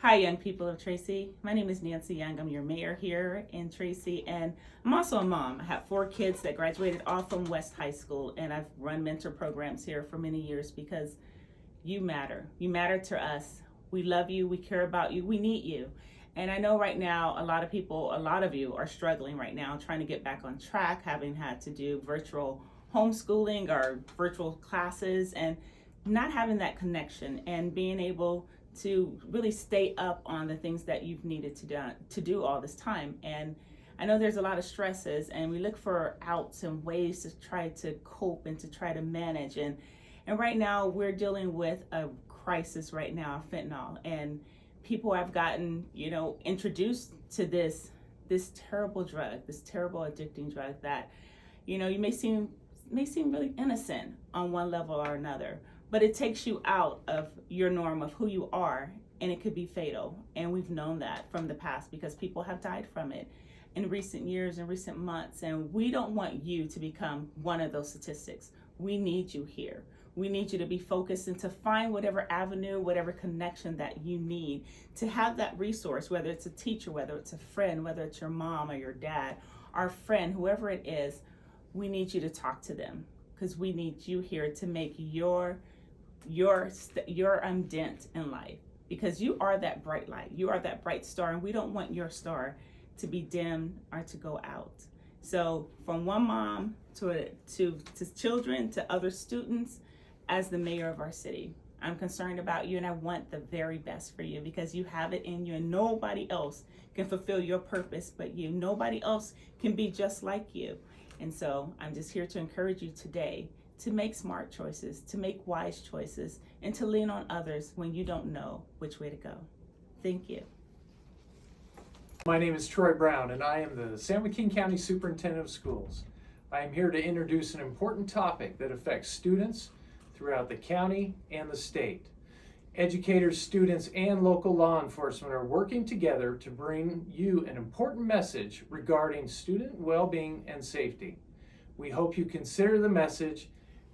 Hi, young people of Tracy. My name is Nancy Young. I'm your mayor here in Tracy, and I'm also a mom. I have 4 kids that graduated all from West High School, and I've run mentor programs here for many years because you matter. You matter to us. We love you. We care about you. We need you. And I know right now, a lot of you are struggling right now, trying to get back on track, having had to do virtual homeschooling or virtual classes, and not having that connection and being able to really stay up on the things that you've needed to do all this time. And I know there's a lot of stresses, and we look for outs and ways to try to cope and to try to manage. And right now we're dealing with a crisis right now, fentanyl, and people have gotten, introduced to this terrible drug, this terrible addicting drug that, you may seem really innocent on one level or another, but it takes you out of your norm of who you are, and it could be fatal. And we've known that from the past because people have died from it in recent years and recent months, and we don't want you to become one of those statistics. We need you here. We need you to be focused and to find whatever avenue, whatever connection that you need to have that resource, whether it's a teacher, whether it's a friend, whether it's your mom or your dad, our friend, whoever it is. We need you to talk to them because we need you here to make your dent in life, because you are that bright light. You are that bright star, and we don't want your star to be dimmed or to go out. So from one mom to children to other students, as the mayor of our city, I'm concerned about you, and I want the very best for you because you have it in you, and nobody else can fulfill your purpose but you. Nobody else can be just like you. And so I'm just here to encourage you today to make smart choices, to make wise choices, and to lean on others when you don't know which way to go. Thank you. My name is Troy Brown, and I am the San Joaquin County Superintendent of Schools. I am here to introduce an important topic that affects students throughout the county and the state. Educators, students, and local law enforcement are working together to bring you an important message regarding student well-being and safety. We hope you consider the message,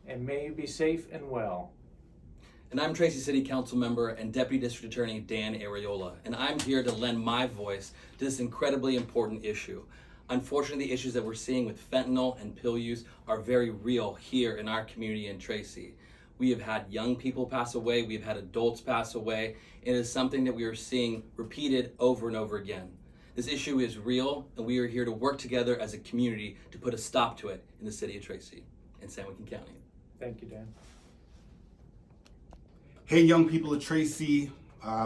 and may you be safe and well. And I'm Tracy City Council Member and Deputy District Attorney Dan Ariola, and I'm here to lend my voice to this incredibly important issue. Unfortunately, the issues that we're seeing with fentanyl and pill use are very real here in our community in Tracy. We have had young people pass away, we've had adults pass away. It is something that we are seeing repeated over and over again. This issue is real, and we are here to work together as a community to put a stop to it in the city of Tracy and San Joaquin County. Thank you, Dan. Hey, young people of Tracy.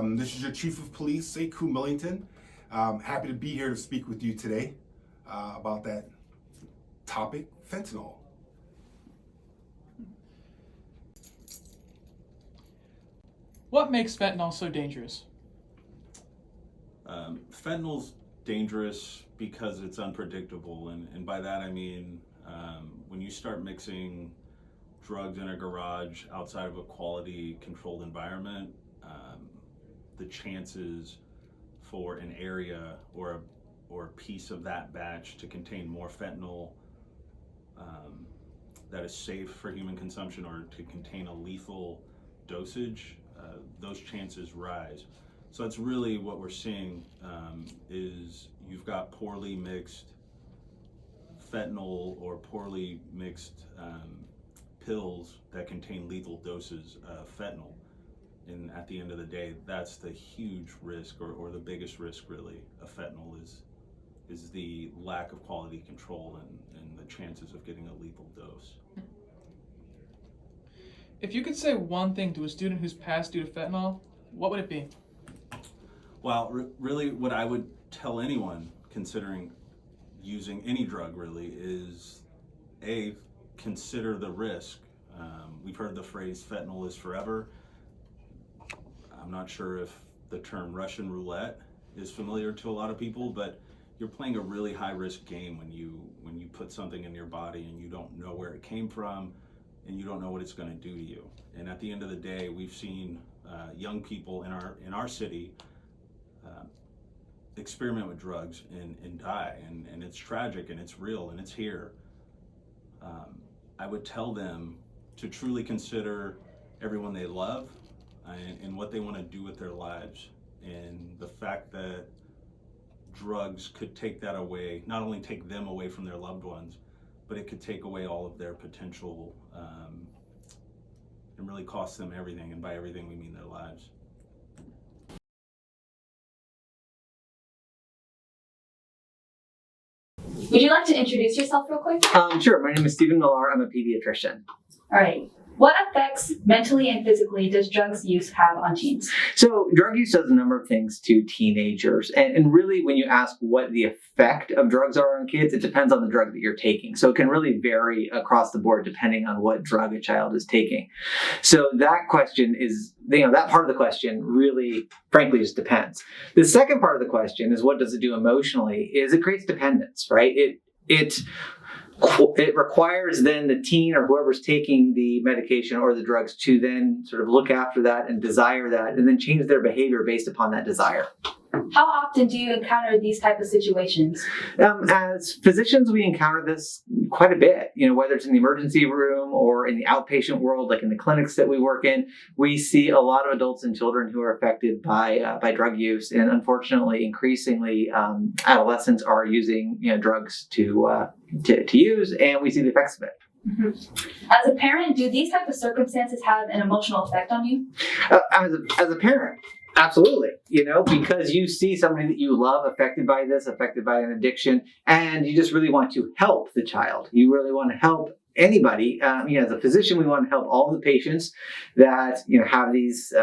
This is your Chief of Police, Sekou Millington. Happy to be here to speak with you today about that topic, fentanyl. What makes fentanyl so dangerous? Fentanyl's dangerous because it's unpredictable, and by that I mean when you start mixing drugs in a garage outside of a quality controlled environment, the chances for an area or a piece of that batch to contain more fentanyl that is safe for human consumption or to contain a lethal dosage, those chances rise. So that's really what we're seeing, is you've got poorly mixed fentanyl or poorly mixed pills that contain lethal doses of fentanyl. And at the end of the day, that's the huge risk, or the biggest risk really of fentanyl is the lack of quality control and the chances of getting a lethal dose. If you could say one thing to a student who's passed due to fentanyl, what would it be? Well, really what I would tell anyone considering using any drug really is, A, consider the risk. We've heard the phrase fentanyl is forever. I'm not sure if the term Russian roulette is familiar to a lot of people, but you're playing a really high risk game when you put something in your body and you don't know where it came from and you don't know what it's going to do to you. And at the end of the day, we've seen young people in our city experiment with drugs and die, and it's tragic and it's real and it's here. I would tell them to truly consider everyone they love and what they want to do with their lives, and the fact that drugs could take that away, not only take them away from their loved ones, but it could take away all of their potential and really cost them everything, and by everything we mean their lives. Would you like to introduce yourself real quick? Sure. My name is Stephen Millar. I'm a pediatrician. All right. What effects mentally and physically does drugs use have on teens? So drug use does a number of things to teenagers. And really, when you ask what the effect of drugs are on kids, it depends on the drug that you're taking. So it can really vary across the board depending on what drug a child is taking. So that question is, that part of the question really, frankly, just depends. The second part of the question is, what does it do emotionally? Is it creates dependence, right? It requires then the teen or whoever's taking the medication or the drugs to then sort of look after that and desire that and then change their behavior based upon that desire. How often do you encounter these type of situations? As physicians, we encounter this quite a bit, whether it's in the emergency room or in the outpatient world, like in the clinics that we work in. We see a lot of adults and children who are affected by drug use. And unfortunately, increasingly, adolescents are using drugs to use, and we see the effects of it. Mm-hmm. As a parent, do these type of circumstances have an emotional effect on you? As a parent, absolutely. Because you see somebody that you love affected by this, affected by an addiction, and you just really want to help the child. You really want to help anybody. As a physician, we want to help all the patients that have these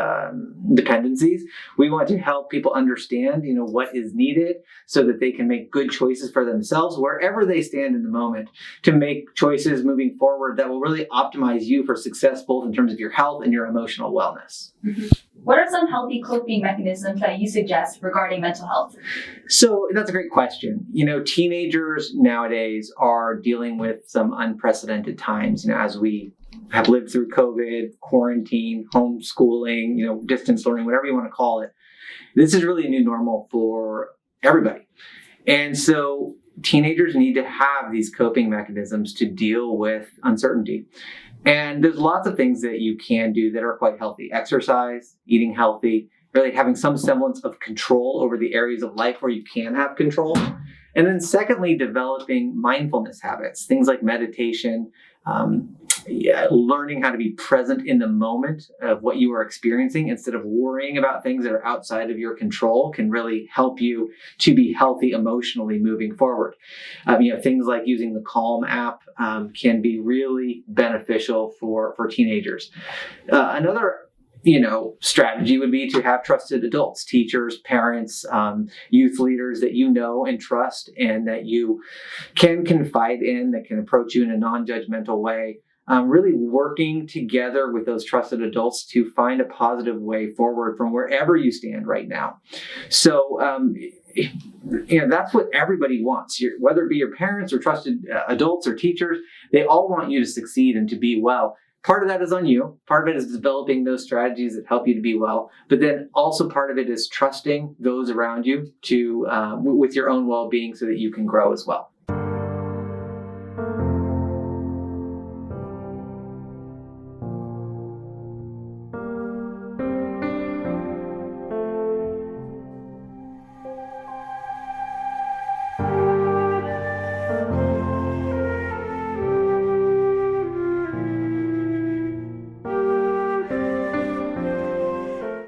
dependencies. We want to help people understand what is needed so that they can make good choices for themselves wherever they stand in the moment, to make choices moving forward that will really optimize you for success, both in terms of your health and your emotional wellness. Mm-hmm. What are some healthy coping mechanisms that you suggest regarding mental health? So that's a great question. Teenagers nowadays are dealing with some unprecedented times, as we have lived through COVID, quarantine, homeschooling, distance learning, whatever you want to call it. This is really a new normal for everybody. And so teenagers need to have these coping mechanisms to deal with uncertainty. And there's lots of things that you can do that are quite healthy. Exercise, eating healthy, really having some semblance of control over the areas of life where you can have control. And then secondly, developing mindfulness habits, things like meditation, learning how to be present in the moment of what you are experiencing instead of worrying about things that are outside of your control can really help you to be healthy emotionally moving forward. Things like using the Calm app can be really beneficial for teenagers. Another strategy would be to have trusted adults, teachers, parents, youth leaders that you know and trust and that you can confide in, that can approach you in a non-judgmental way. Really working together with those trusted adults to find a positive way forward from wherever you stand right now. So, that's what everybody wants. Whether it be your parents or trusted adults or teachers, they all want you to succeed and to be well. Part of that is on you. Part of it is developing those strategies that help you to be well. But then also part of it is trusting those around you to with your own well-being so that you can grow as well.